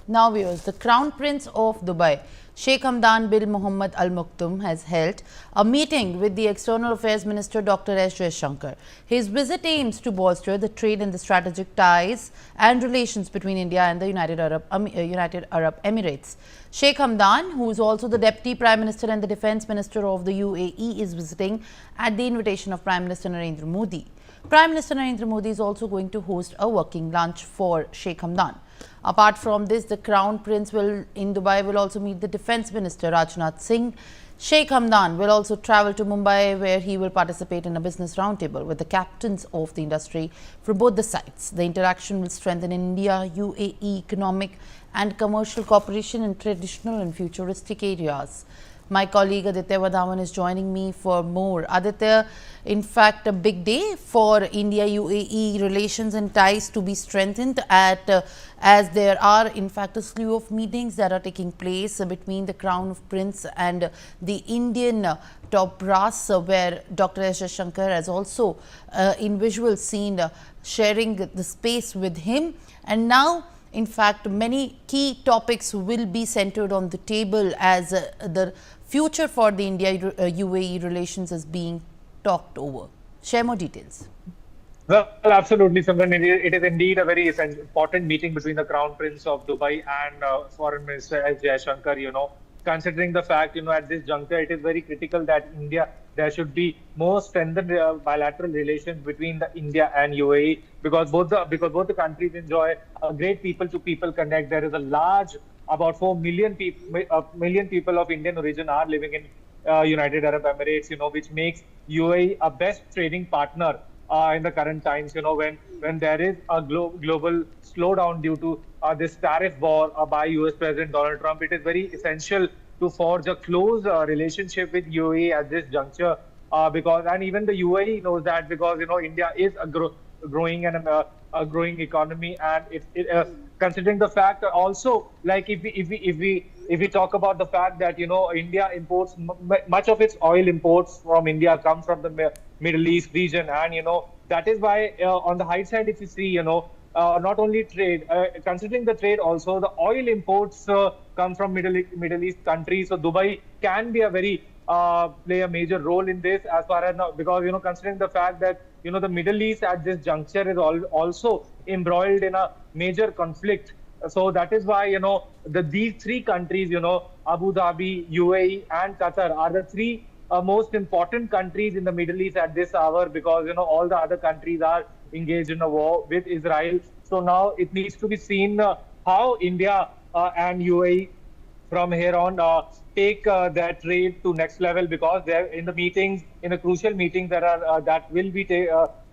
Now viewers, the Crown Prince of Dubai, Sheikh Hamdan bin Mohammed Al Maktoum has held a meeting with the External Affairs Minister Dr. Jaishankar. His visit aims to bolster the trade and the strategic ties and relations between India and the United Arab Emirates. Sheikh Hamdan, who is also the Deputy Prime Minister and the Defence Minister of the UAE, is visiting at the invitation of Prime Minister Narendra Modi. Prime Minister Narendra Modi is also going to host a working lunch for Sheikh Hamdan. Apart from this, the Crown Prince in Dubai will also meet the Defence Minister Rajnath Singh. Sheikh Hamdan will also travel to Mumbai, where he will participate in a business roundtable with the captains of the industry from both the sides. The interaction will strengthen India-UAE economic and commercial cooperation in traditional and futuristic areas. My colleague Aditya Vadhavan is joining me for more. Aditya, in fact, a big day for India-UAE relations and ties to be strengthened as there are, in fact, a slew of meetings that are taking place between the Crown Prince and the Indian top brass, where Dr. Jaishankar has also in visual seen sharing the space with him. And now, in fact, many key topics will be centered on the table as the future for the India-UAE relations is being talked over. Share more details. Well, absolutely, Simran. It is indeed a very important meeting between the Crown Prince of Dubai and Foreign Minister Jaishankar. Considering the fact, at this juncture, it is very critical that there should be more strengthened bilateral relations between the India and UAE, because both the countries enjoy a great people-to-people connect. There is a large, about 4 million people of Indian origin are living in United Arab Emirates, which makes UAE a best trading partner in the current times, when there is a global slowdown due to this tariff war by US President Donald Trump. It is very essential to forge a close relationship with UAE at this juncture, and even the UAE knows that, because India is a growing economy, and considering the fact also, like if we talk about the fact that India imports much of its oil imports from India come from the Middle East region, and that is why on the high side, if you see not only trade, considering the trade, also the oil imports come from Middle East countries. So Dubai can be play a major role in this, as far as now, because considering the fact that the Middle East at this juncture is also embroiled in a major conflict. So that is why these three countries, Abu Dhabi, UAE, and Qatar, are the three most important countries in the Middle East at this hour, because all the other countries are engaged in a war with Israel. So now it needs to be seen how India and UAE from here on take their trade to next level, because they're in the crucial meetings that will be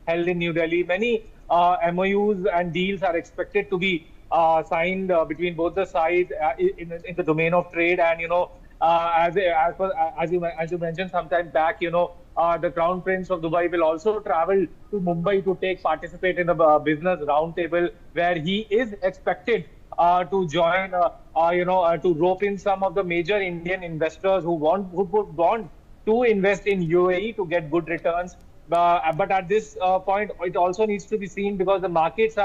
held in New Delhi. Many MOUs and deals are expected to be signed between both the sides in the domain of trade. And as you mentioned sometime back, the Crown Prince of Dubai will also travel to Mumbai to participate in the business roundtable, where he is expected to join, to rope in some of the major Indian investors who would want to invest in UAE to get good returns. But at this point, it also needs to be seen, because the markets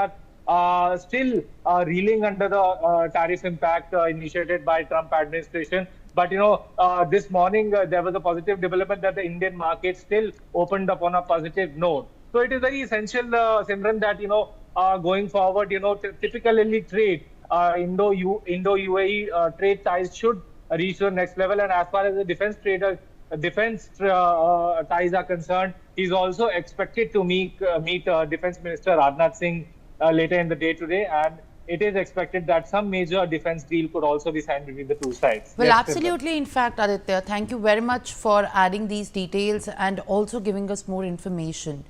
are still reeling under the tariff impact initiated by Trump administration. But this morning there was a positive development that the Indian market still opened up on a positive note. So it is very essential, Simran, that going forward, typically trade Indo-UAE trade ties should reach the next level. And as far as the defense ties are concerned, he's also expected to meet Defence Minister Rajnath Singh later in the day today, and it is expected that some major defense deal could also be signed between the two sides. Well, yes, absolutely. In fact, Aditya, thank you very much for adding these details and also giving us more information.